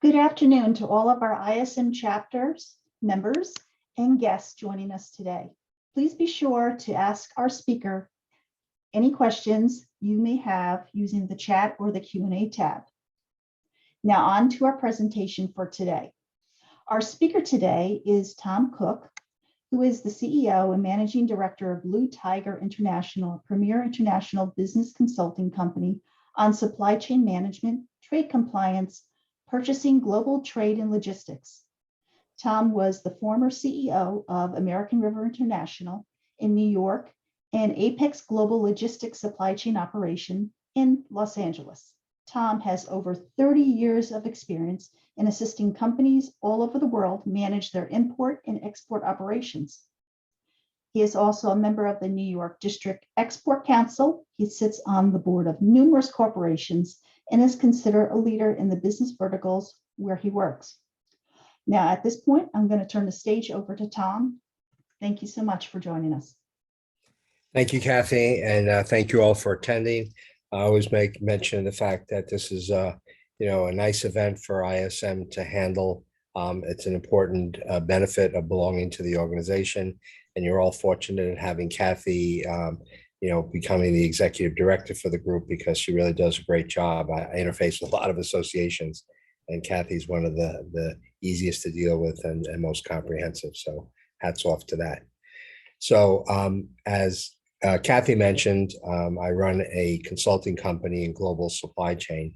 Good afternoon to all of our ISM chapters, members, and guests joining us today. Please be sure to ask our speaker any questions you may have using the chat or the Q&A tab. Now on to our presentation for today. Our speaker today is Tom Cook, who is the CEO and Managing Director of Blue Tiger International, a premier international business consulting company on supply chain management, trade compliance, purchasing, global trade, and logistics. Tom was the former CEO of American River International in New York and Apex Global Logistics Supply Chain Operation in Los Angeles. Tom has over 30 years of experience in assisting companies all over the world manage their import and export operations. He is also a member of the New York District Export Council. He sits on the board of numerous corporations and is considered a leader in the business verticals where he works. Now, at this point, I'm going to turn the stage over to Tom. Thank you so much for joining us. Thank you, Kathy, and thank you all for attending. I always make mention of the fact that this is, a nice event for ISM to handle. It's an important benefit of belonging to the organization, and you're all fortunate in having Kathy, becoming the executive director for the group, because she really does a great job. I interface with a lot of associations, and Kathy's one of the easiest to deal with and most comprehensive. So hats off to that. So as Kathy mentioned, I run a consulting company in global supply chain.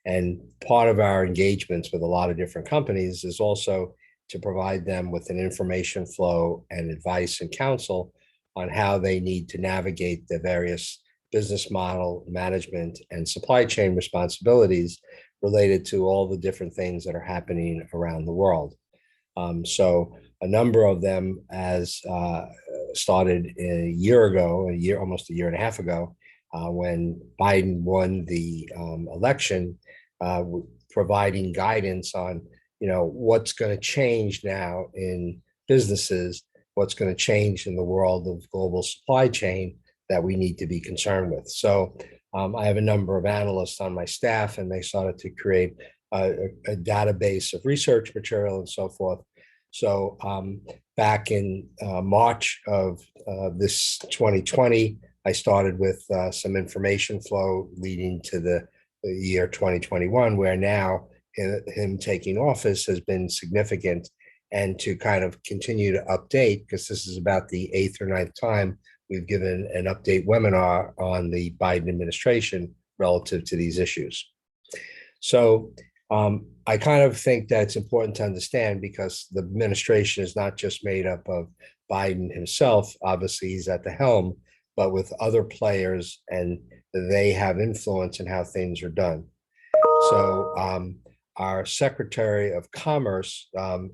And part of our engagements with a lot of different companies is also to provide them with an information flow and advice and counsel on how they need to navigate the various business model, management, and supply chain responsibilities related to all the different things that are happening around the world. So a number of them as started a year ago, almost a year and a half ago, when Biden won the election, providing guidance on, what's going to change now in businesses, what's going to change in the world of global supply chain that we need to be concerned with. So I have a number of analysts on my staff, and they started to create a database of research material and so forth. So back in March of this 2020, I started with some information flow leading to the year 2021, where now him taking office has been significant. And to kind of continue to update, because this is about the 8th or 9th time we've given an update webinar on the Biden administration relative to these issues. So I kind of think that it's important to understand, because the administration is not just made up of Biden himself. Obviously, he's at the helm, but with other players, and they have influence in how things are done. So our Secretary of Commerce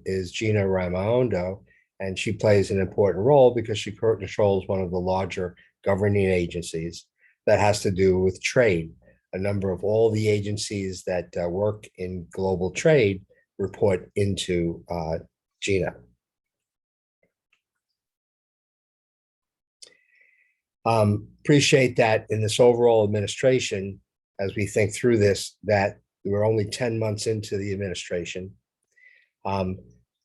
is Gina Raimondo, and she plays an important role because she controls one of the larger governing agencies that has to do with trade. A number of all the agencies that work in global trade report into Gina. Appreciate that in this overall administration, as we think through this, that we're only 10 months into the administration.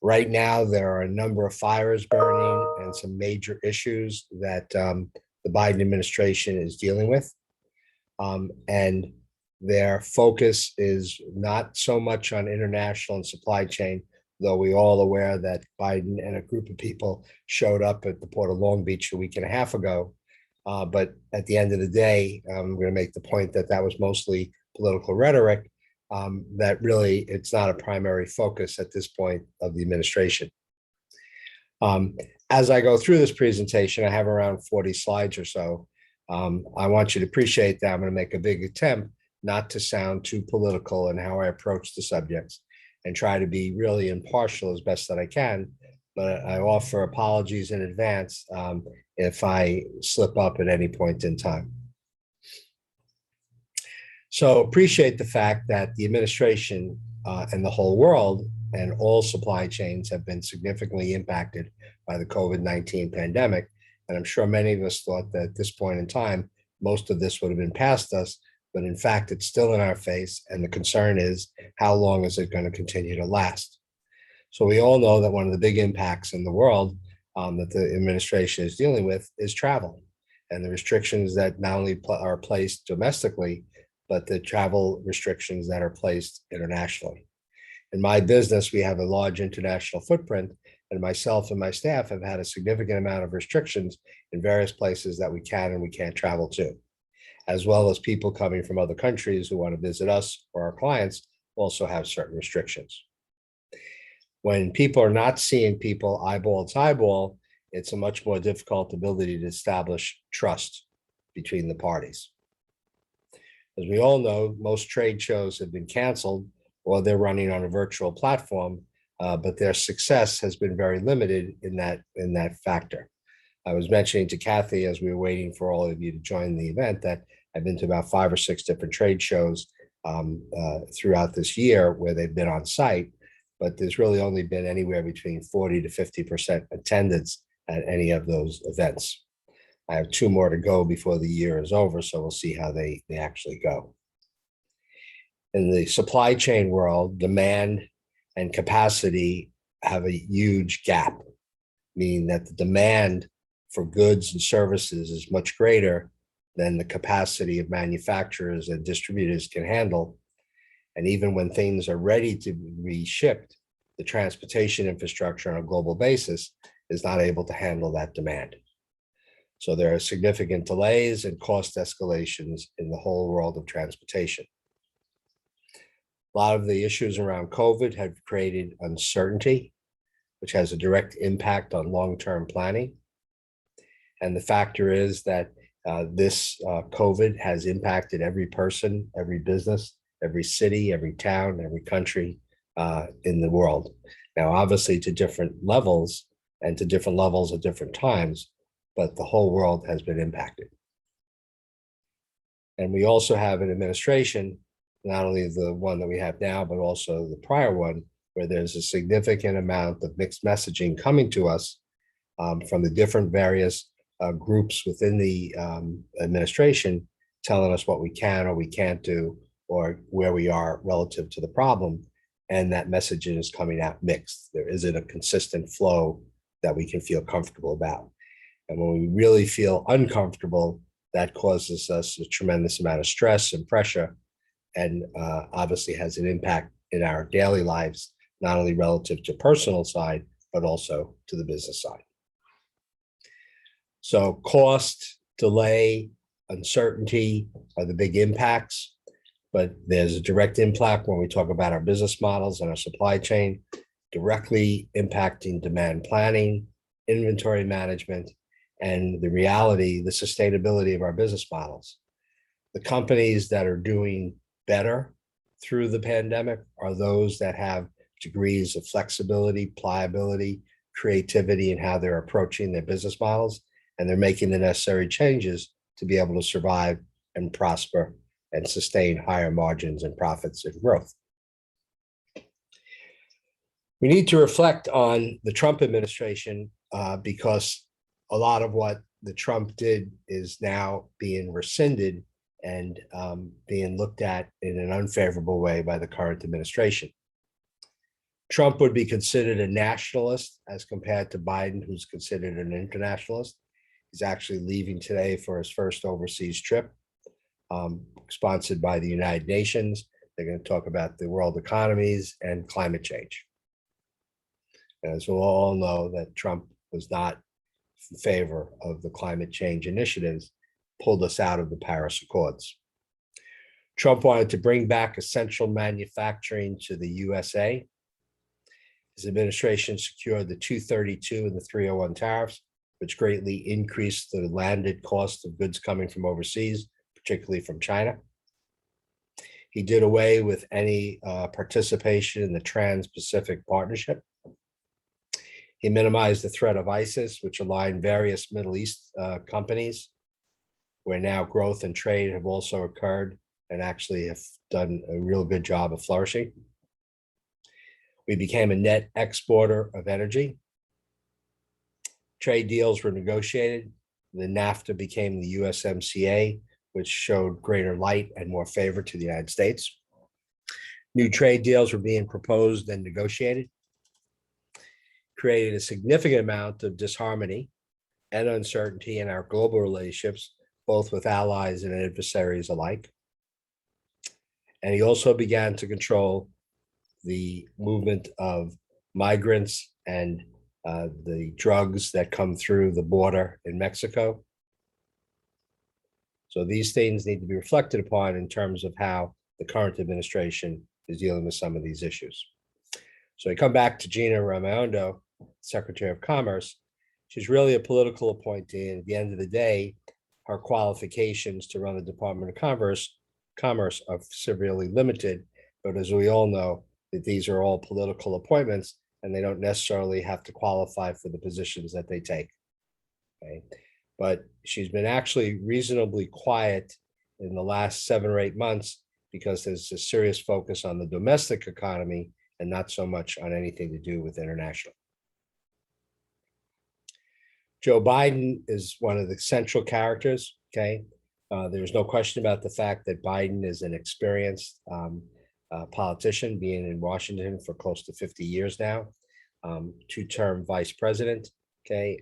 Right now, there are a number of fires burning and some major issues that the Biden administration is dealing with. And their focus is not so much on international and supply chain, though we're all aware that Biden and a group of people showed up at the Port of Long Beach a week and a half ago. But at the end of the day, I'm going to make the point that that was mostly political rhetoric, that really it's not a primary focus at this point of the administration. As I go through this presentation, I have around 40 slides or so. I want you to appreciate that I'm going to make a big attempt not to sound too political in how I approach the subjects, and try to be really impartial as best that I can. But I offer apologies in advance if I slip up at any point in time. So appreciate the fact that the administration and the whole world and all supply chains have been significantly impacted by the COVID-19 pandemic. And I'm sure many of us thought that at this point in time, most of this would have been past us, but in fact, it's still in our face. And the concern is, how long is it going to continue to last? So we all know that one of the big impacts in the world that the administration is dealing with is travel and the restrictions that not only are placed domestically, but the travel restrictions that are placed internationally. In my business, we have a large international footprint, and myself and my staff have had a significant amount of restrictions in various places that we can and we can't travel to, as well as people coming from other countries who want to visit us or our clients also have certain restrictions. When people are not seeing people eyeball to eyeball, it's a much more difficult ability to establish trust between the parties. As we all know, most trade shows have been canceled or they're running on a virtual platform, but their success has been very limited in that factor. I was mentioning to Kathy as we were waiting for all of you to join the event that I've been to about 5 or 6 different trade shows throughout this year where they've been on site, but there's really only been anywhere between 40 to 50% attendance at any of those events. I have 2 more to go before the year is over, so we'll see how they actually go. In the supply chain world, demand and capacity have a huge gap, meaning that the demand for goods and services is much greater than the capacity of manufacturers and distributors can handle. And even when things are ready to be shipped, the transportation infrastructure on a global basis is not able to handle that demand. So there are significant delays and cost escalations in the whole world of transportation. A lot of the issues around COVID have created uncertainty, which has a direct impact on long-term planning. And the factor is that this COVID has impacted every person, every business, every city, every town, every country in the world. Now, obviously to different levels and to different levels at different times, but the whole world has been impacted. And we also have an administration, not only the one that we have now, but also the prior one, where there's a significant amount of mixed messaging coming to us from the different various groups within the administration, telling us what we can or we can't do, or where we are relative to the problem. And that messaging is coming out mixed. There isn't a consistent flow that we can feel comfortable about. And when we really feel uncomfortable, that causes us a tremendous amount of stress and pressure, and obviously has an impact in our daily lives, not only relative to personal side, but also to the business side. So cost, delay, uncertainty are the big impacts, but there's a direct impact when we talk about our business models and our supply chain, directly impacting demand planning, inventory management, and the reality, the sustainability of our business models. The companies that are doing better through the pandemic are those that have degrees of flexibility, pliability, creativity in how they're approaching their business models, and they're making the necessary changes to be able to survive and prosper and sustain higher margins and profits and growth. We need to reflect on the Trump administration because a lot of what the Trump did is now being rescinded and being looked at in an unfavorable way by the current administration. Trump would be considered a nationalist as compared to Biden, who's considered an internationalist. He's actually leaving today for his first overseas trip, sponsored by the United Nations. They're going to talk about the world economies and climate change. As we all know, that Trump was not in favor of the climate change initiatives, pulled us out of the Paris Accords. Trump wanted to bring back essential manufacturing to the USA. His administration secured the 232 and the 301 tariffs, which greatly increased the landed cost of goods coming from overseas, particularly from China. He did away with any participation in the Trans-Pacific Partnership. He minimized the threat of ISIS, which aligned various Middle East companies, where now growth and trade have also occurred and actually have done a real good job of flourishing. We became a net exporter of energy. Trade deals were negotiated. The NAFTA became the USMCA, which showed greater light and more favor to the United States. New trade deals were being proposed and negotiated, created a significant amount of disharmony and uncertainty in our global relationships, both with allies and adversaries alike. And he also began to control the movement of migrants and the drugs that come through the border in Mexico. So these things need to be reflected upon in terms of how the current administration is dealing with some of these issues. So we come back to Gina Raimondo, Secretary of Commerce. She's really a political appointee, and at the end of the day, her qualifications to run the Department of Commerce are severely limited. But as we all know, that these are all political appointments, and they don't necessarily have to qualify for the positions that they take. Okay. But she's been actually reasonably quiet in the last 7 or 8 months because there's a serious focus on the domestic economy and not so much on anything to do with international. Joe Biden is one of the central characters, okay? There's no question about the fact that Biden is an experienced politician, being in Washington for close to 50 years now, 2-term vice president, okay?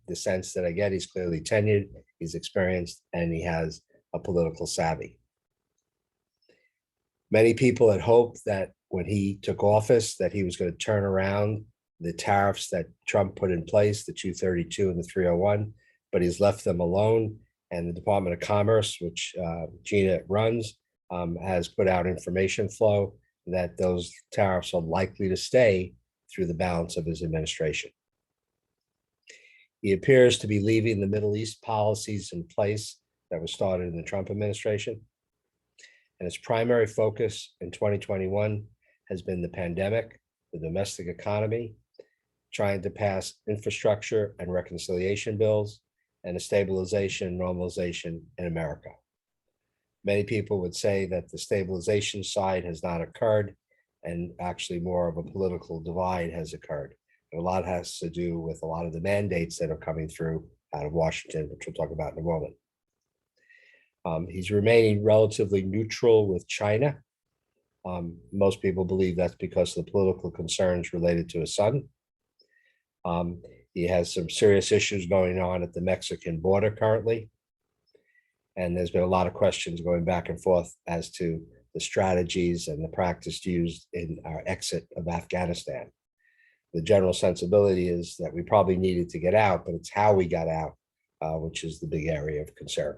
The sense that I get, he's clearly tenured, he's experienced, and he has a political savvy. Many people had hoped that when he took office, that he was going to turn around the tariffs that Trump put in place, the 232 and the 301, but he's left them alone. And the Department of Commerce, which Gina runs, has put out information flow that those tariffs are likely to stay through the balance of his administration. He appears to be leaving the Middle East policies in place that were started in the Trump administration. And his primary focus in 2021 has been the pandemic, the domestic economy, trying to pass infrastructure and reconciliation bills, and a stabilization and normalization in America. Many people would say that the stabilization side has not occurred, and actually more of a political divide has occurred. And a lot has to do with a lot of the mandates that are coming through out of Washington, which we'll talk about in a moment. He's remaining relatively neutral with China. Most people believe that's because of the political concerns related to his son. He has some serious issues going on at the Mexican border currently. And there's been a lot of questions going back and forth as to the strategies and the practice used in our exit of Afghanistan. The general sensibility is that we probably needed to get out, but it's how we got out, which is the big area of concern.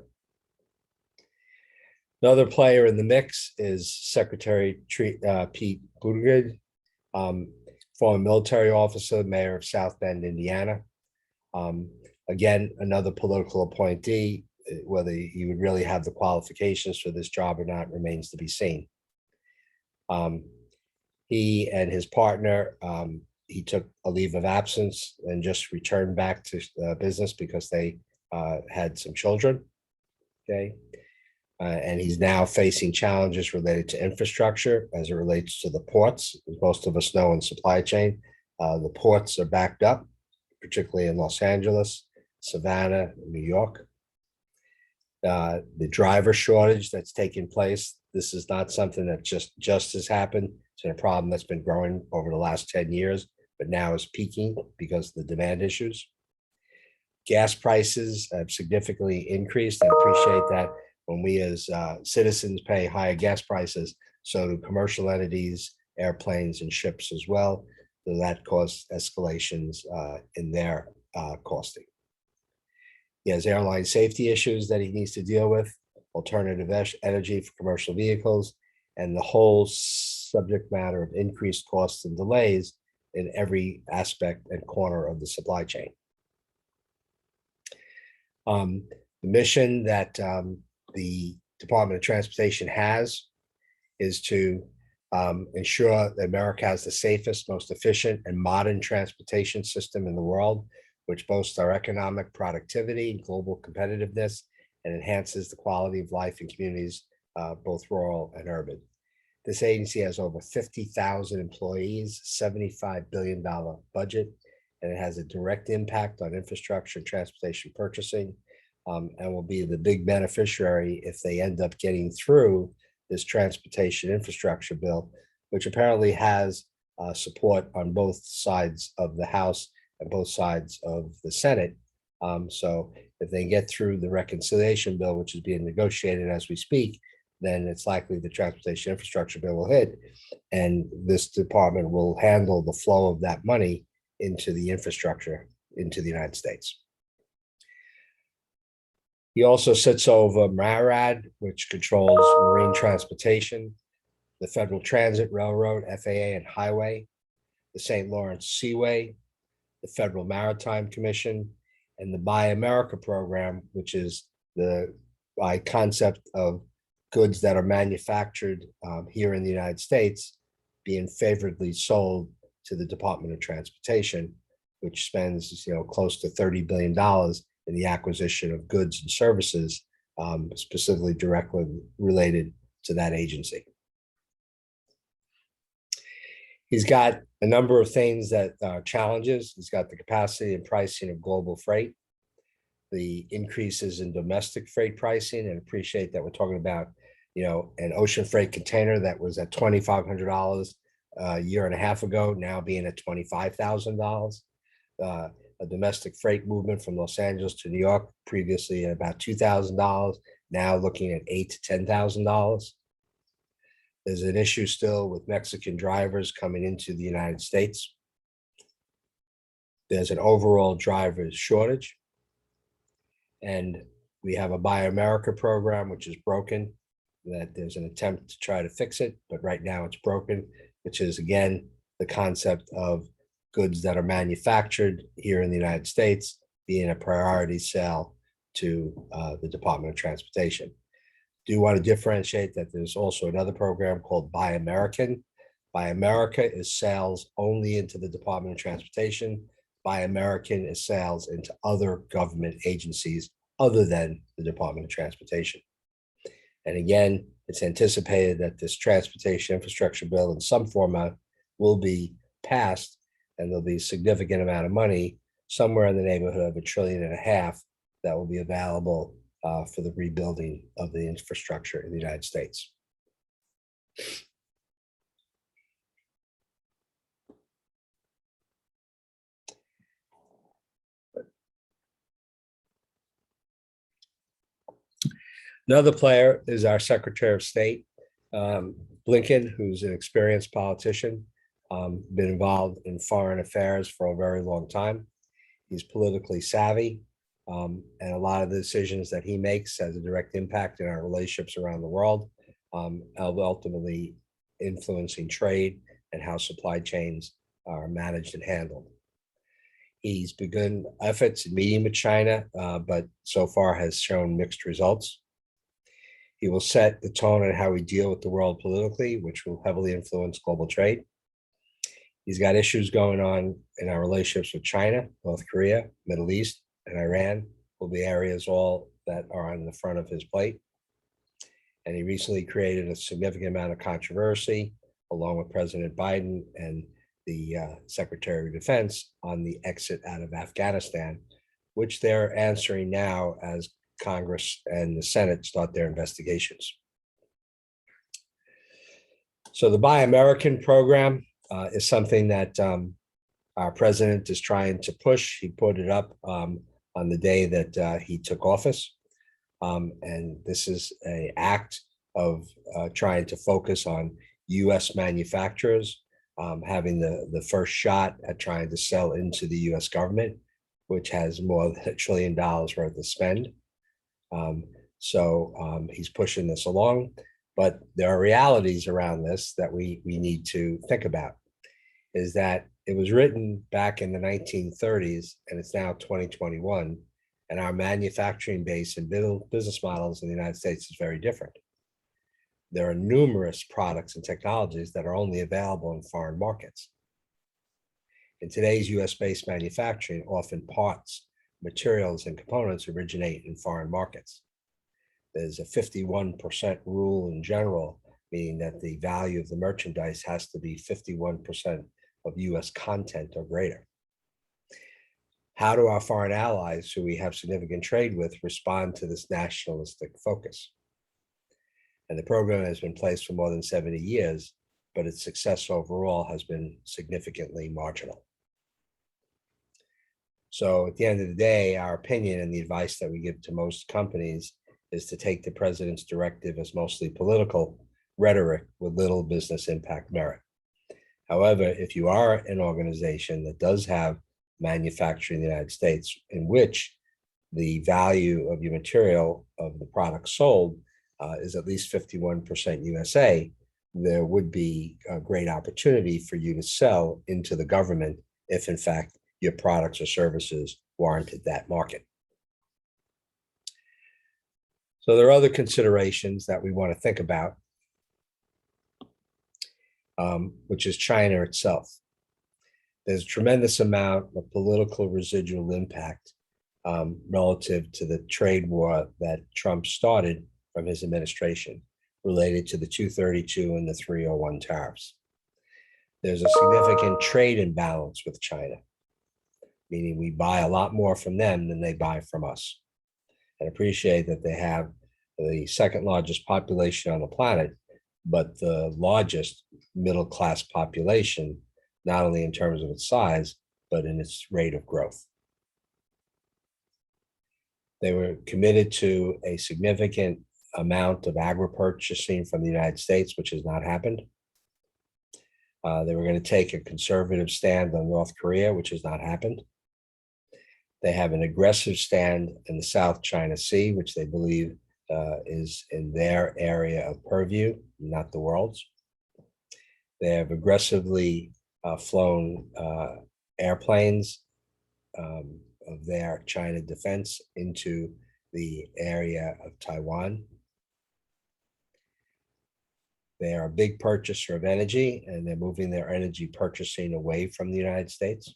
Another player in the mix is Secretary Pete Buttigieg, former military officer, mayor of South Bend, Indiana. Again, another political appointee. Whether he would really have the qualifications for this job or not remains to be seen. He and his partner, he took a leave of absence and just returned back to business because they had some children. Okay. And he's now facing challenges related to infrastructure as it relates to the ports. As most of us know in supply chain, the ports are backed up, particularly in Los Angeles, Savannah, New York. The driver shortage that's taking place, this is not something that just has happened. It's been a problem that's been growing over the last 10 years, but now is peaking because of the demand issues. Gas prices have significantly increased. I appreciate that. When we as citizens pay higher gas prices, so do commercial entities, airplanes, and ships as well. So that causes escalations in their costing. He has airline safety issues that he needs to deal with, alternative energy for commercial vehicles, and the whole subject matter of increased costs and delays in every aspect and corner of the supply chain. The mission that the Department of Transportation has is to ensure that America has the safest, most efficient, and modern transportation system in the world, which boasts our economic productivity, global competitiveness, and enhances the quality of life in communities, both rural and urban. This agency has over 50,000 employees, $75 billion budget, and it has a direct impact on infrastructure and transportation purchasing. and will be the big beneficiary if they end up getting through this transportation infrastructure bill, which apparently has support on both sides of the House and both sides of the Senate. So if they get through the reconciliation bill, which is being negotiated as we speak, then it's likely the transportation infrastructure bill will hit, and this department will handle the flow of that money into the infrastructure into the United States. He also sits over MARAD, which controls marine transportation, the Federal Transit Railroad, FAA and Highway, the St. Lawrence Seaway, the Federal Maritime Commission, and the Buy America program, which is the by concept of goods that are manufactured here in the United States being favorably sold to the Department of Transportation, which spends close to $30 billion in the acquisition of goods and services, specifically directly related to that agency. He's got a number of things that are challenges. He's got the capacity and pricing of global freight, the increases in domestic freight pricing, and appreciate that we're talking about, an ocean freight container that was at $2,500 a year and a half ago, now being at $25,000. A domestic freight movement from Los Angeles to New York, previously at about $2,000, now looking at $8,000 to $10,000. There's an issue still with Mexican drivers coming into the United States. There's an overall driver shortage. And we have a Buy America program, which is broken, that there's an attempt to try to fix it, but right now it's broken, which is, again, the concept of goods that are manufactured here in the United States being a priority sale to the Department of Transportation. Do want to differentiate that there's also another program called Buy American. Buy America is sales only into the Department of Transportation. Buy American is sales into other government agencies other than the Department of Transportation. And again, it's anticipated that this transportation infrastructure bill in some format will be passed, and there'll be a significant amount of money, somewhere in the neighborhood of $1.5 trillion, that will be available for the rebuilding of the infrastructure in the United States. Another player is our Secretary of State, Blinken, who's an experienced politician, been involved in foreign affairs for a very long time. He's politically savvy, and a lot of the decisions that he makes has a direct impact in our relationships around the world, ultimately influencing trade and how supply chains are managed and handled. He's begun efforts in meeting with China, but so far has shown mixed results. He will set the tone on how we deal with the world politically, which will heavily influence global trade. He's got issues going on in our relationships with China, North Korea, Middle East, and Iran will be areas all that are on the front of his plate. And he recently created a significant amount of controversy, along with President Biden and the Secretary of Defense, on the exit out of Afghanistan, which they're answering now as Congress and the Senate start their investigations. So the Buy American program is something that our president is trying to push. He put it up on the day that he took office. And this is an act of trying to focus on US manufacturers having the first shot at trying to sell into the US government, which has more than $1 trillion worth of spend. So he's pushing this along, but there are realities around this that we need to think about, is that it was written back in the 1930s and it's now 2021, and our manufacturing base and business models in the United States is very different. There are numerous products and technologies that are only available in foreign markets. In today's US-based manufacturing, often parts, materials, and components originate in foreign markets. There's a 51% rule in general, meaning that the value of the merchandise has to be 51% of US content or greater. How do our foreign allies, who we have significant trade with, respond to this nationalistic focus? And the program has been in place for more than 70 years, but its success overall has been significantly marginal. So at the end of the day, our opinion and the advice that we give to most companies is to take the president's directive as mostly political rhetoric with little business impact merit. However, if you are an organization that does have manufacturing in the United States, in which the value of your material of the product sold is at least 51% USA, there would be a great opportunity for you to sell into the government if in fact your products or services warranted that market. So there are other considerations that we want to think about, which is China itself. There's a tremendous amount of political residual impact relative to the trade war that Trump started from his administration related to the 232 and the 301 tariffs. There's a significant trade imbalance with China, meaning we buy a lot more from them than they buy from us. And appreciate that they have the second largest population on the planet, but the largest middle class population, not only in terms of its size, but in its rate of growth. They were committed to a significant amount of agri-purchasing from the United States, which has not happened. They were going to take a conservative stand on North Korea, which has not happened. They have an aggressive stand in the South China Sea, which they believe is in their area of purview, not the world's. They have aggressively flown airplanes of their China defense into the area of Taiwan. They are a big purchaser of energy, and they're moving their energy purchasing away from the United States.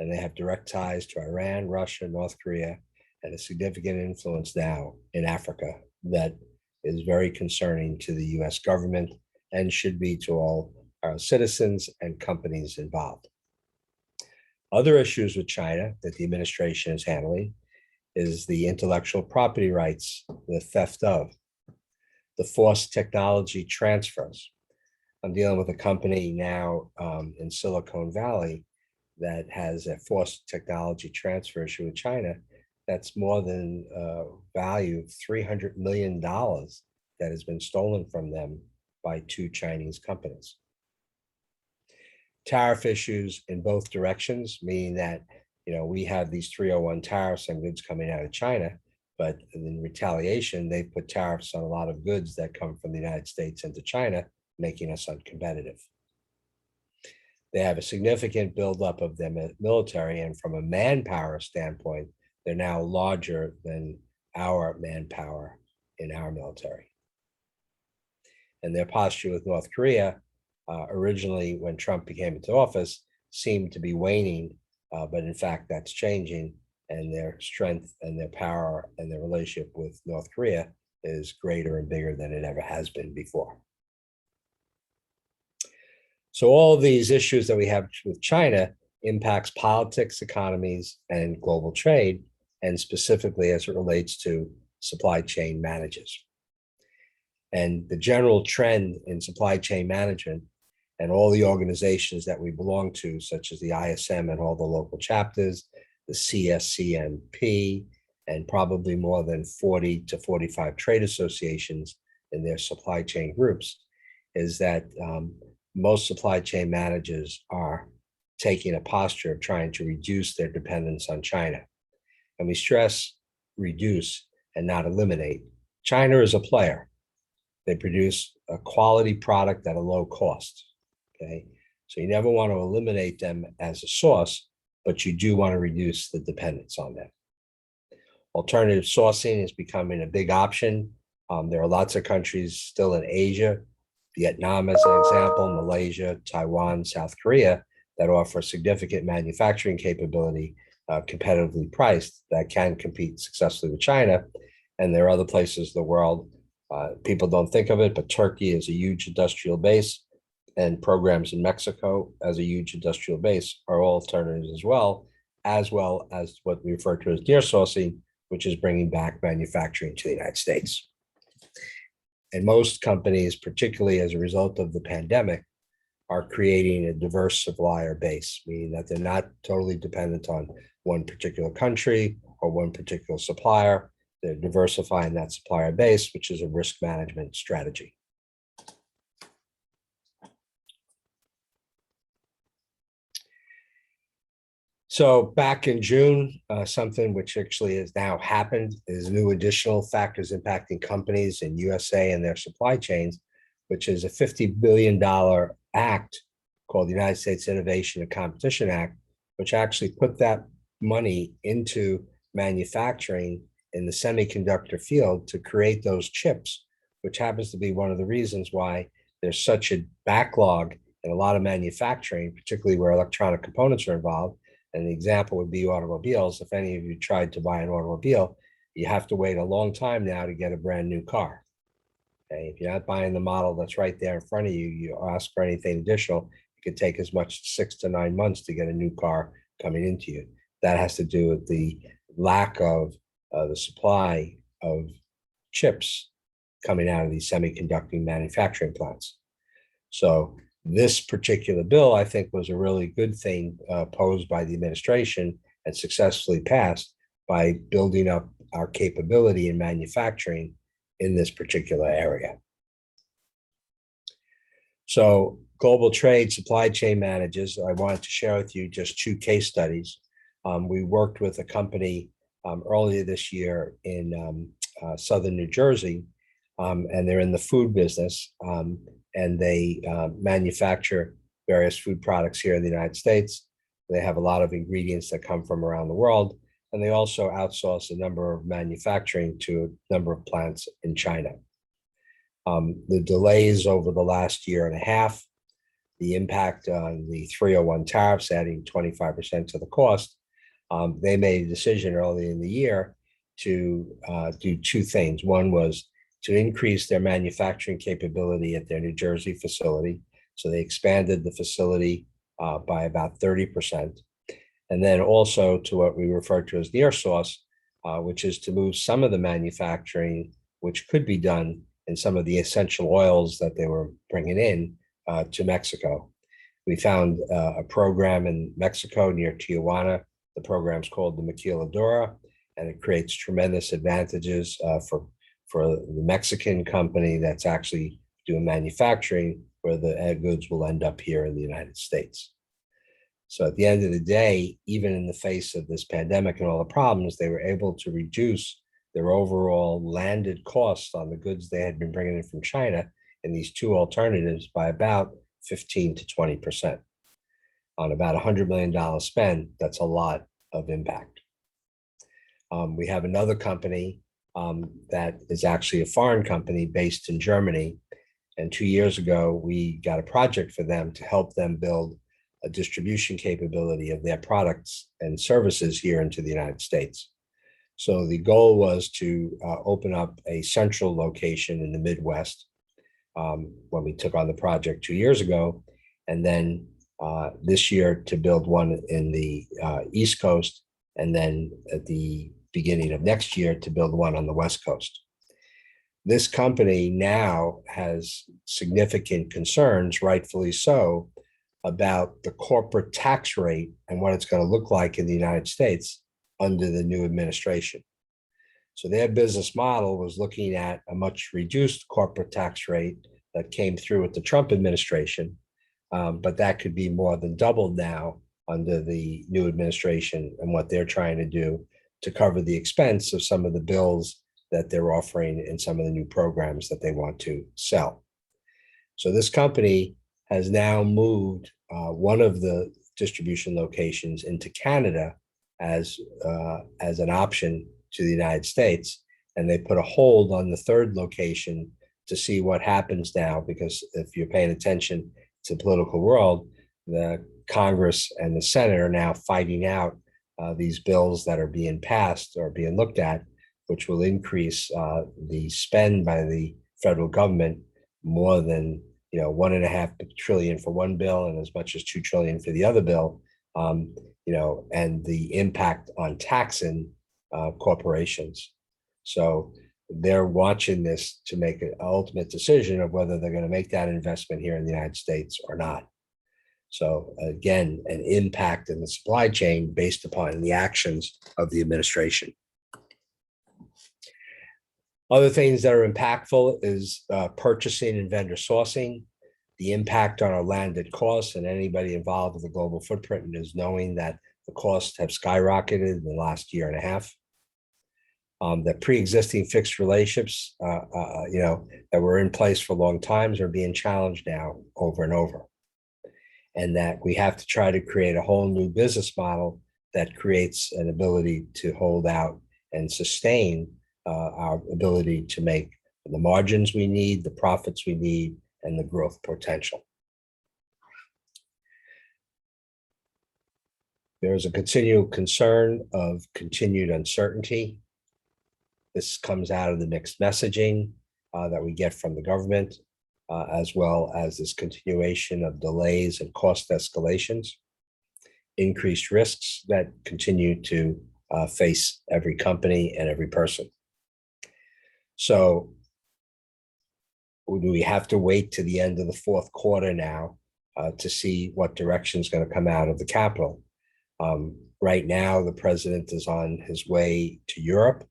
And they have direct ties to Iran, Russia, North Korea, and a significant influence now in Africa that is very concerning to the US government and should be to all our citizens and companies involved. Other issues with China that the administration is handling is the intellectual property rights, the theft of, the forced technology transfers. I'm dealing with a company now in Silicon Valley that has a forced technology transfer issue with China that's more than value of $300 million that has been stolen from them by two Chinese companies. Tariff issues in both directions, meaning that we have these 301 tariffs on goods coming out of China, but in retaliation, they put tariffs on a lot of goods that come from the United States into China, making us uncompetitive. They have a significant buildup of their military, and from a manpower standpoint, they're now larger than our manpower in our military. And their posture with North Korea, originally when Trump came into office, seemed to be waning, but in fact that's changing, and their strength and their power and their relationship with North Korea is greater and bigger than it ever has been before. So all of these issues that we have with China impacts politics, economies, and global trade, and specifically as it relates to supply chain managers. And the general trend in supply chain management and all the organizations that we belong to, such as the ISM and all the local chapters, the CSCMP, and probably more than 40 to 45 trade associations in their supply chain groups, is that most supply chain managers are taking a posture of trying to reduce their dependence on China. And we stress reduce and not eliminate. China is a player. They produce a quality product at a low cost, okay? So you never want to eliminate them as a source, but you do want to reduce the dependence on them. Alternative sourcing is becoming a big option. There are lots of countries still in Asia, Vietnam as an example, Malaysia, Taiwan, South Korea, that offer significant manufacturing capability, competitively priced, that can compete successfully with China. And there are other places in the world, people don't think of it, but Turkey is a huge industrial base, and programs in Mexico as a huge industrial base are all alternatives as well as well as what we refer to as nearshoring, which is bringing back manufacturing to the United States. And most companies, particularly as a result of the pandemic, are creating a diverse supplier base, meaning that they're not totally dependent on one particular country or one particular supplier. They're diversifying that supplier base, which is a risk management strategy. So back in June, something which actually has now happened is new additional factors impacting companies in USA and their supply chains, which is a $50 billion act called the United States Innovation and Competition Act, which actually put that money into manufacturing in the semiconductor field to create those chips, which happens to be one of the reasons why there's such a backlog in a lot of manufacturing, particularly where electronic components are involved. And the example would be automobiles. If any of you tried to buy an automobile, you have to wait a long time now to get a brand new car. Okay? If you're not buying the model that's right there in front of you, you ask for anything additional, it could take as much as 6 to 9 months to get a new car coming into you. That has to do with the lack of the supply of chips coming out of these semiconductor manufacturing plants. So this particular bill, I think, was a really good thing posed by the administration and successfully passed by building up our capability in manufacturing in this particular area. So global trade supply chain managers, I wanted to share with you just 2 case studies. We worked with a company earlier this year in southern New Jersey, and they're in the food business. And they manufacture various food products here in the United States. They have a lot of ingredients that come from around the world, and they also outsource a number of manufacturing to a number of plants in China. The delays over the last year and a half, the impact on the 301 tariffs adding 25% to the cost, they made a decision early in the year to do 2 things. One was to increase their manufacturing capability at their New Jersey facility. So they expanded the facility by about 30%. And then also to what we refer to as near source, which is to move some of the manufacturing, which could be done in some of the essential oils that they were bringing in to Mexico. We found a program in Mexico near Tijuana. The program is called the Maquiladora, and it creates tremendous advantages for the Mexican company that's actually doing manufacturing, where the goods will end up here in the United States. So at the end of the day, even in the face of this pandemic and all the problems, they were able to reduce their overall landed costs on the goods they had been bringing in from China in these 2 alternatives by about 15 to 20%. On about $100 million spend, that's a lot of impact. We have another company that is actually a foreign company based in Germany. And 2 years ago, we got a project for them to help them build a distribution capability of their products and services here into the United States. So the goal was to open up a central location in the Midwest when we took on the project 2 years ago. And then this year to build one in the East Coast, and then at the beginning of next year to build one on the West Coast. This company now has significant concerns, rightfully so, about the corporate tax rate and what it's going to look like in the United States under the new administration. So their business model was looking at a much reduced corporate tax rate that came through with the Trump administration, but that could be more than doubled now under the new administration and what they're trying to do to cover the expense of some of the bills that they're offering in some of the new programs that they want to sell. So this company has now moved one of the distribution locations into Canada as an option to the United States. And they put a hold on the 3rd location to see what happens now, because if you're paying attention to the political world, the Congress and the Senate are now fighting out these bills that are being passed or being looked at, which will increase the spend by the federal government more than $1.5 trillion for one bill and as much as $2 trillion for the other bill. and the impact on taxing corporations. So they're watching this to make an ultimate decision of whether they're going to make that investment here in the United States or not. So again, an impact in the supply chain based upon the actions of the administration. Other things that are impactful is purchasing and vendor sourcing, the impact on our landed costs, and anybody involved with the global footprint is knowing that the costs have skyrocketed in the last year and a half. The pre-existing fixed relationships, that were in place for long times are being challenged now over and over. And that we have to try to create a whole new business model that creates an ability to hold out and sustain our ability to make the margins we need, the profits we need, and the growth potential. There is a continual concern of continued uncertainty. This comes out of the mixed messaging that we get from the government, as well as this continuation of delays and cost escalations, increased risks that continue to face every company and every person. So do we have to wait to the end of the fourth quarter now to see what direction is going to come out of the Capitol? Right now, the president is on his way to Europe.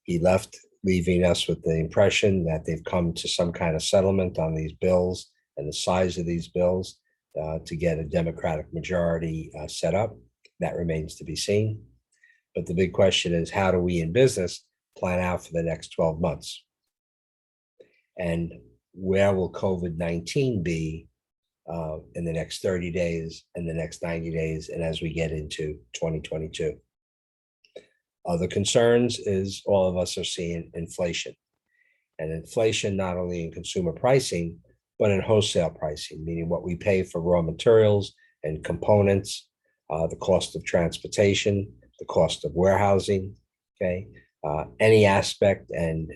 He left, leaving us with the impression that they've come to some kind of settlement on these bills and the size of these bills to get a Democratic majority set up. That remains to be seen. But the big question is, how do we in business plan out for the next 12 months? And where will COVID-19 be in the next 30 days and the next 90 days and as we get into 2022? Other concerns is all of us are seeing inflation. And inflation not only in consumer pricing, but in wholesale pricing, meaning what we pay for raw materials and components, the cost of transportation, the cost of warehousing, okay? Any aspect and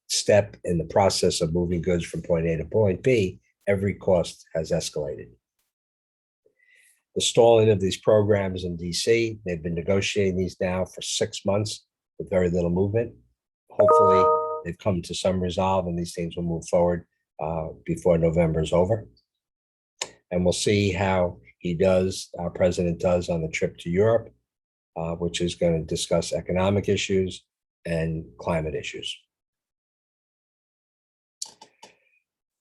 step in the process of moving goods from point A to point B, every cost has escalated. The stalling of these programs in DC, they've been negotiating these now for 6 months with very little movement. Hopefully they've come to some resolve and these things will move forward before November is over. And we'll see how he does, our president does on the trip to Europe, which is going to discuss economic issues and climate issues.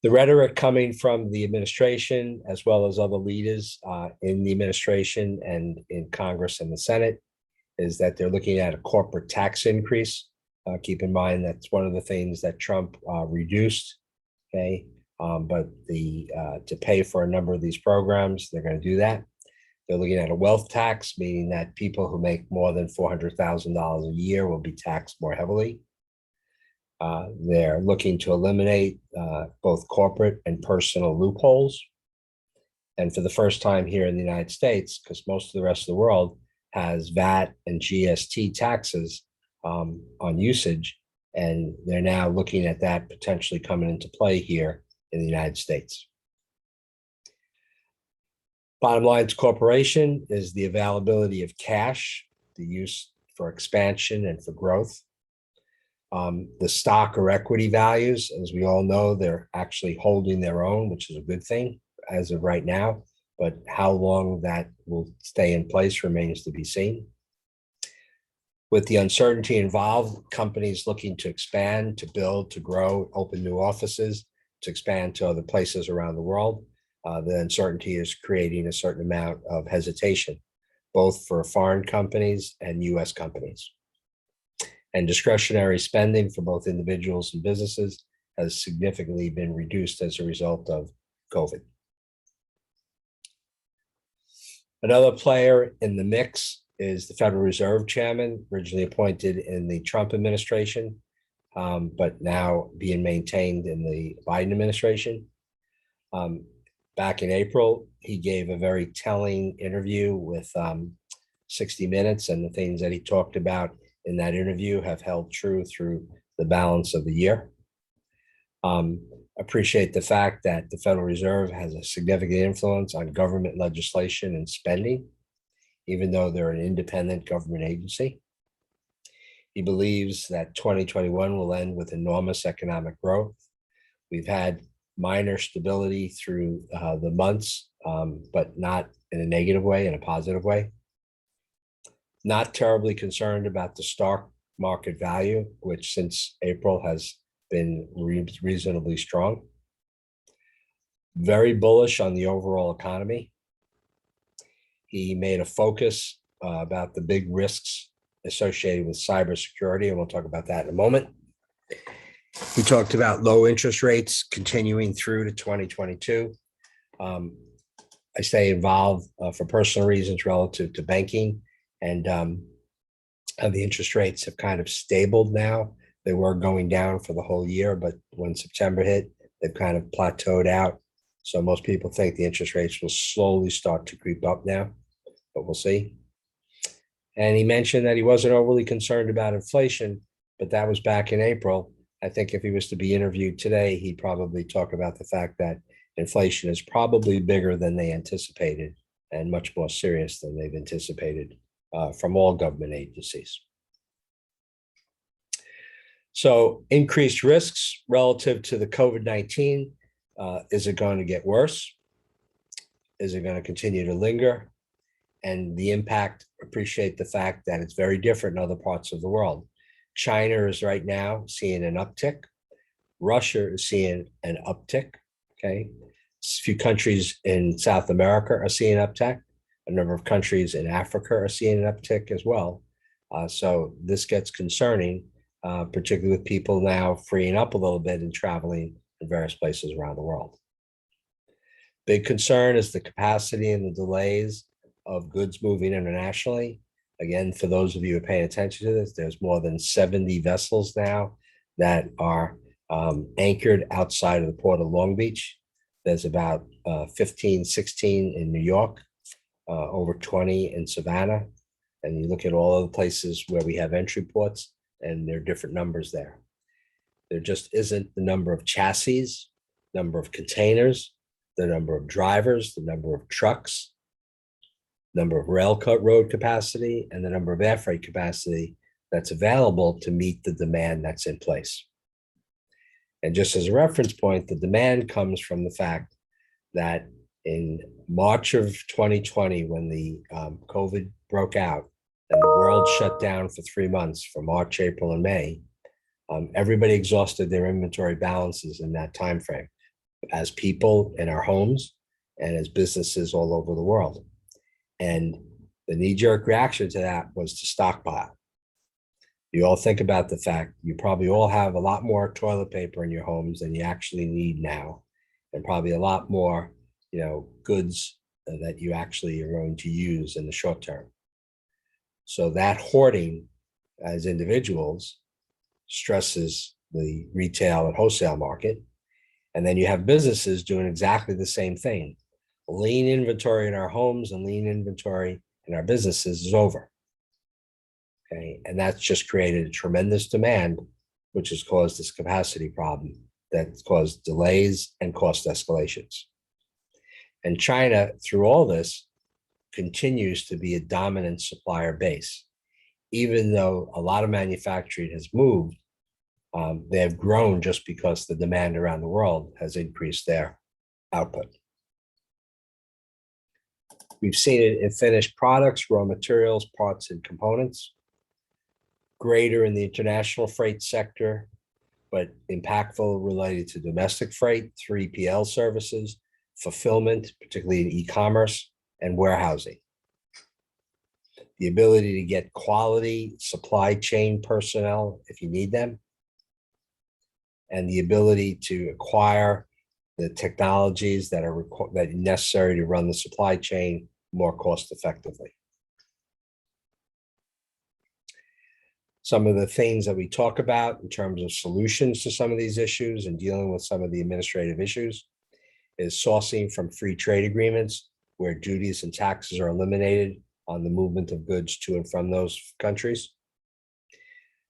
The rhetoric coming from the administration, as well as other leaders in the administration and in Congress and the Senate, is that they're looking at a corporate tax increase. Keep in mind that's one of the things that Trump reduced, okay? But to pay for a number of these programs, they're going to do that. They're looking at a wealth tax, meaning that people who make more than $400,000 a year will be taxed more heavily. They're looking to eliminate both corporate and personal loopholes. And for the first time here in the United States, because most of the rest of the world has VAT and GST taxes on usage, and they're now looking at that potentially coming into play here in the United States. Bottom line to corporation is the availability of cash, the use for expansion and for growth. The stock or equity values, as we all know, they're actually holding their own, which is a good thing as of right now, but how long that will stay in place remains to be seen. With the uncertainty involved, companies looking to expand, to build, to grow, open new offices, to expand to other places around the world, the uncertainty is creating a certain amount of hesitation, both for foreign companies and US companies. And discretionary spending for both individuals and businesses has significantly been reduced as a result of COVID. Another player in the mix is the Federal Reserve Chairman, originally appointed in the Trump administration, but now being maintained in the Biden administration. Back in April, he gave a very telling interview with 60 Minutes, and the things that he talked about in that interview have held true through the balance of the year. Appreciate the fact that the Federal Reserve has a significant influence on government legislation and spending, even though they're an independent government agency. He believes that 2021 will end with enormous economic growth. We've had minor stability through the months, but not in a negative way, in a positive way. Not terribly concerned about the stock market value, which since April has been reasonably strong. Very bullish on the overall economy. He made a focus about the big risks associated with cybersecurity, and we'll talk about that in a moment. He talked about low interest rates continuing through to 2022. I stay involved for personal reasons relative to banking, and the interest rates have kind of stabled now. They were going down for the whole year, but when September hit, they've kind of plateaued out. So most people think the interest rates will slowly start to creep up now, but we'll see. And he mentioned that he wasn't overly concerned about inflation, but that was back in April. I think if he was to be interviewed today, he'd probably talk about the fact that inflation is probably bigger than they anticipated and much more serious than they've anticipated from all government agencies. So increased risks relative to the COVID-19. Is it going to get worse? Is it going to continue to linger? And the impact, appreciate the fact that it's very different in other parts of the world. China is right now seeing an uptick. Russia is seeing an uptick, okay? A few countries in South America are seeing an uptick. A number of countries in Africa are seeing an uptick as well. So this gets concerning, particularly with people now freeing up a little bit and traveling in various places around the world. Big concern is the capacity and the delays of goods moving internationally. Again, for those of you who are paying attention to this, there's more than 70 vessels now that are anchored outside of the port of Long Beach. There's about 15, 16 in New York, over 20 in Savannah. And you look at all of the places where we have entry ports, and there are different numbers there. There just isn't the number of chassis, number of containers, the number of drivers, the number of trucks, number of road capacity, and the number of air freight capacity that's available to meet the demand that's in place. And just as a reference point, the demand comes from the fact that in March of 2020, when the COVID broke out and the world shut down for 3 months, for March, April, and May, everybody exhausted their inventory balances in that time frame, as people in our homes and as businesses all over the world. And the knee-jerk reaction to that was to stockpile. You all think about the fact you probably all have a lot more toilet paper in your homes than you actually need now, and probably a lot more, goods that you actually are going to use in the short term. So that hoarding as individuals stresses the retail and wholesale market. And then you have businesses doing exactly the same thing. Lean inventory in our homes and lean inventory in our businesses is over. Okay, and that's just created a tremendous demand, which has caused this capacity problem that's caused delays and cost escalations. And China, through all this, continues to be a dominant supplier base. Even though a lot of manufacturing has moved, they have grown just because the demand around the world has increased their output. We've seen it in finished products, raw materials, parts, and components. Greater in the international freight sector, but impactful related to domestic freight, 3PL services, fulfillment, particularly in e-commerce, and warehousing. The ability to get quality supply chain personnel if you need them, and the ability to acquire the technologies that are necessary to run the supply chain more cost effectively. Some of the things that we talk about in terms of solutions to some of these issues and dealing with some of the administrative issues is sourcing from free trade agreements where duties and taxes are eliminated on the movement of goods to and from those countries.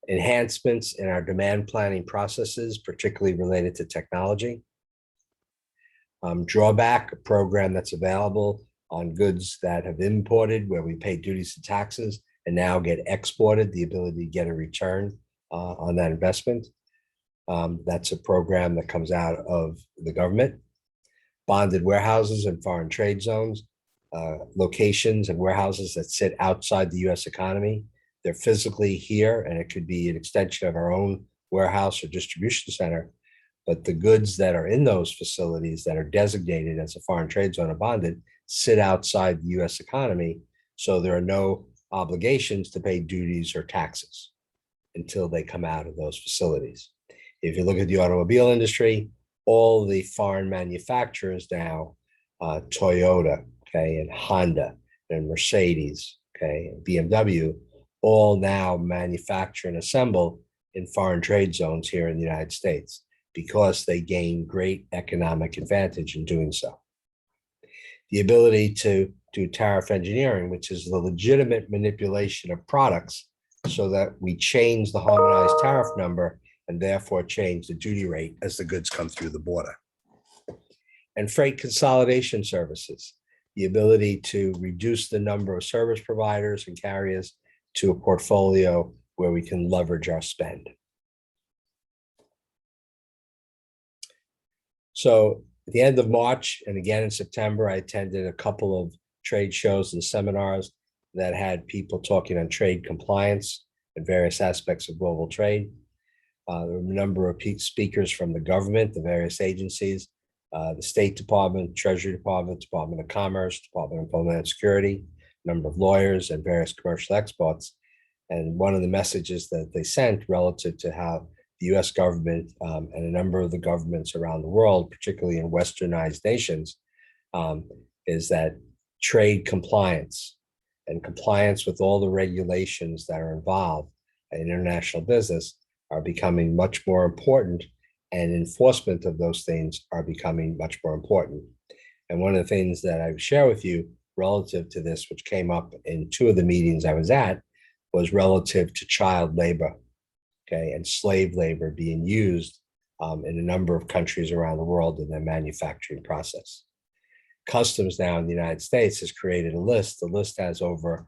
enhancements in our demand planning processes, particularly related to technology. Drawback, a program that's available on goods that have imported where we pay duties and taxes and now get exported, the ability to get a return on that investment. That's a program that comes out of the government. Bonded warehouses and foreign trade zones, locations and warehouses that sit outside the US economy. They're physically here, and it could be an extension of our own warehouse or distribution center. But the goods that are in those facilities that are designated as a foreign trade zone or bonded sit outside the US economy. So there are no obligations to pay duties or taxes until they come out of those facilities. If you look at the automobile industry, all the foreign manufacturers now, Toyota, okay, and Honda and Mercedes, okay, and BMW, all now manufacture and assemble in foreign trade zones here in the United States because they gain great economic advantage in doing so. The ability to do tariff engineering, which is the legitimate manipulation of products so that we change the harmonized tariff number and therefore change the duty rate as the goods come through the border. And freight consolidation services, the ability to reduce the number of service providers and carriers to a portfolio where we can leverage our spend. So at the end of March and again in September, I attended a couple of trade shows and seminars that had people talking on trade compliance and various aspects of global trade. There were a number of speakers from the government, the various agencies, the State Department, Treasury Department, Department of Commerce, Department of Homeland Security, a number of lawyers and various commercial experts. And one of the messages that they sent relative to how the US government and a number of the governments around the world, particularly in westernized nations, is that trade compliance and compliance with all the regulations that are involved in international business are becoming much more important, and enforcement of those things are becoming much more important. And one of the things that I share with you relative to this, which came up in two of the meetings I was at, was relative to child labor, okay, and slave labor being used in a number of countries around the world in their manufacturing process. Customs now in the United States has created a list. The list has over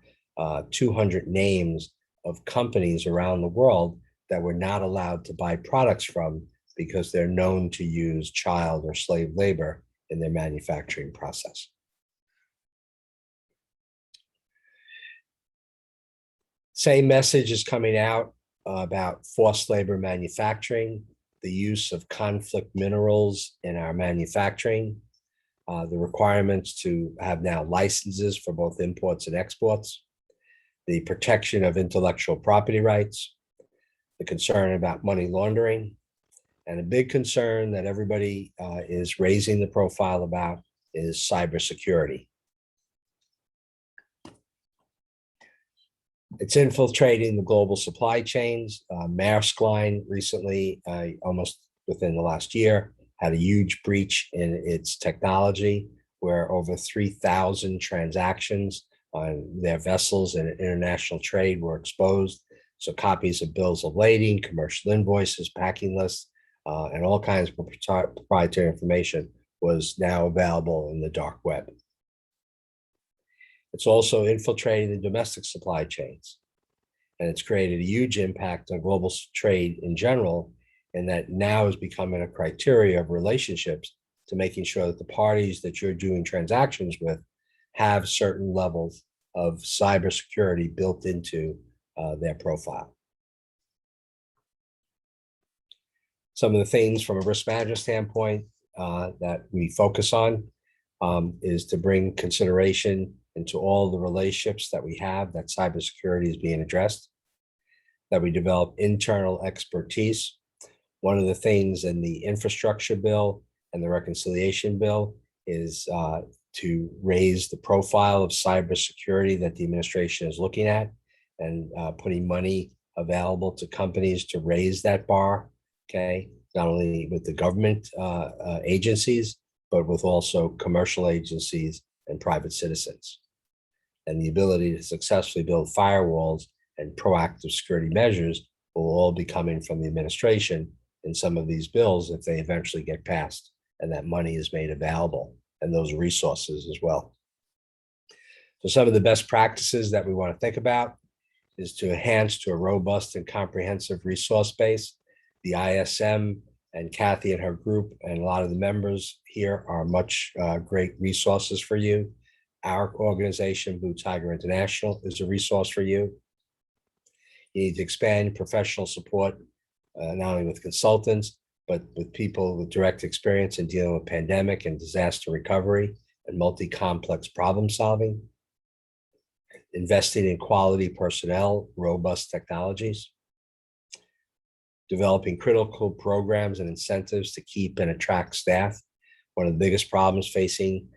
200 names of companies around the world that we're not allowed to buy products from because they're known to use child or slave labor in their manufacturing process. Same message is coming out about forced labor manufacturing, the use of conflict minerals in our manufacturing, the requirements to have now licenses for both imports and exports, the protection of intellectual property rights, the concern about money laundering, and a big concern that everybody is raising the profile about is cybersecurity. It's infiltrating the global supply chains. Maersk Line recently, almost within the last year, had a huge breach in its technology where over 3,000 transactions on their vessels and international trade were exposed. So copies of bills of lading, commercial invoices, packing lists, and all kinds of proprietary information was now available in the dark web. It's also infiltrating the domestic supply chains. And it's created a huge impact on global trade in general, and that now is becoming a criteria of relationships to making sure that the parties that you're doing transactions with have certain levels of cybersecurity built into their profile. Some of the things from a risk management standpoint that we focus on is to bring consideration into all the relationships that we have that cybersecurity is being addressed, that we develop internal expertise. One of the things in the infrastructure bill and the reconciliation bill is to raise the profile of cybersecurity that the administration is looking at and putting money available to companies to raise that bar, okay, not only with the government agencies, but with also commercial agencies and private citizens. And the ability to successfully build firewalls and proactive security measures will all be coming from the administration in some of these bills if they eventually get passed and that money is made available and those resources as well. So some of the best practices that we want to think about is to enhance to a robust and comprehensive resource base. The ISM and Kathy and her group and a lot of the members here are much great resources for you. Our organization, Blue Tiger International, is a resource for you. You need to expand professional support, not only with consultants, but with people with direct experience in dealing with pandemic and disaster recovery and multi-complex problem solving. Investing in quality personnel, robust technologies. Developing critical programs and incentives to keep and attract staff. One of the biggest problems facing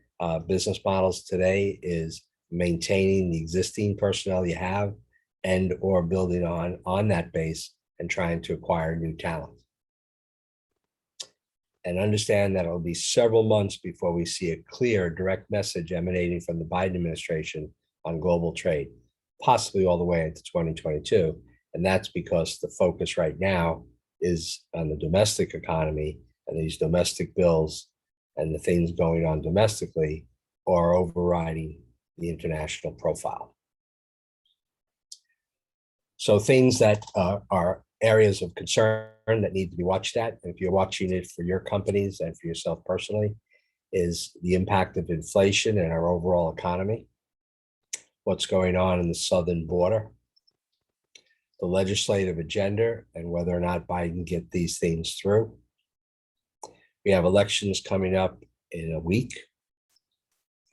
business models today is maintaining the existing personnel you have and or building on that base and trying to acquire new talent. And understand that it'll be several months before we see a clear direct message emanating from the Biden administration on global trade, possibly all the way into 2022. And that's because the focus right now is on the domestic economy, and these domestic bills and the things going on domestically are overriding the international profile. So things that are areas of concern that need to be watched at, and if you're watching it for your companies and for yourself personally, is the impact of inflation in our overall economy, what's going on in the southern border, the legislative agenda, and whether or not Biden get these things through. We have elections coming up in a week,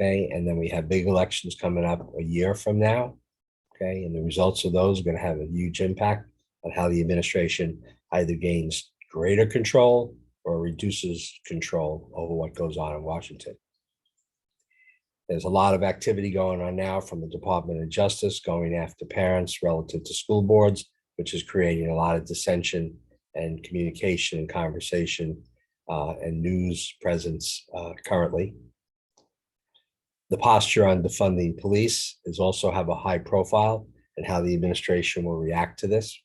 okay, and then we have big elections coming up a year from now, okay, and the results of those are going to have a huge impact on how the administration either gains greater control or reduces control over what goes on in Washington. There's a lot of activity going on now from the Department of Justice going after parents relative to school boards, which is creating a lot of dissension and communication and conversation and news presence currently. The posture on defunding police is also have a high profile and how the administration will react to this.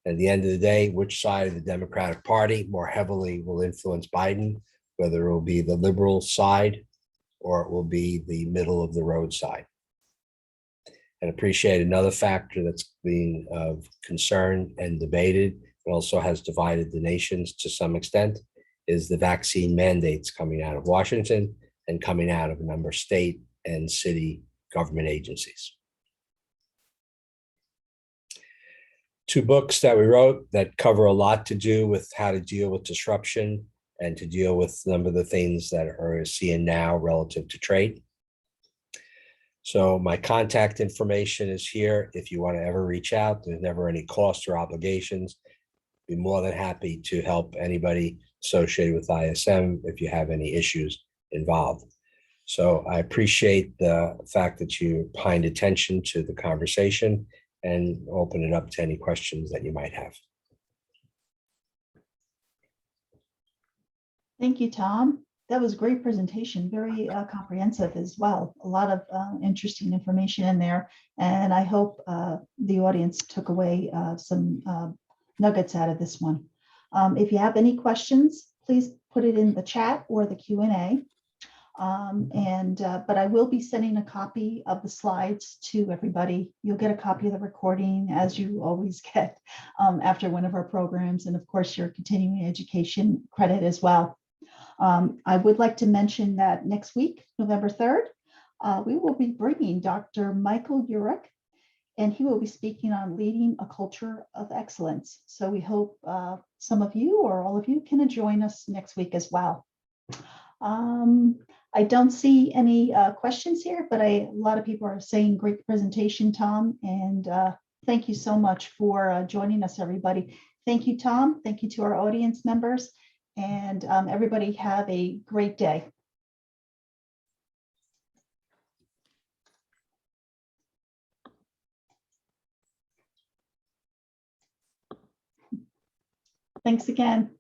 At the end of the day, which side of the Democratic Party more heavily will influence Biden, whether it will be the liberal side or it will be the middle of the road side. And appreciate another factor that's being of concern and debated and also has divided the nations to some extent is the vaccine mandates coming out of Washington and coming out of a number of state and city government agencies. 2 books that we wrote that cover a lot to do with how to deal with disruption and to deal with a number of the things that are seeing now relative to trade. So my contact information is here. If you want to ever reach out, there's never any cost or obligations. Be more than happy to help anybody associated with ISM if you have any issues involved. So I appreciate the fact that you paid attention to the conversation and open it up to any questions that you might have. Thank you, Tom. That was a great presentation, very comprehensive as well. A lot of interesting information in there. And I hope the audience took away some nuggets out of this one. If you have any questions, please put it in the chat or the Q&A. But I will be sending a copy of the slides to everybody. You'll get a copy of the recording, as you always get after one of our programs, and of course your continuing education credit as well. I would like to mention that next week, November 3rd, we will be bringing Dr. Michael Urich, and he will be speaking on leading a culture of excellence. So we hope some of you or all of you can join us next week as well. I don't see any questions here, but a lot of people are saying great presentation, Tom, and thank you so much for joining us, everybody. Thank you, Tom. Thank you to our audience members, and everybody have a great day. Thanks again.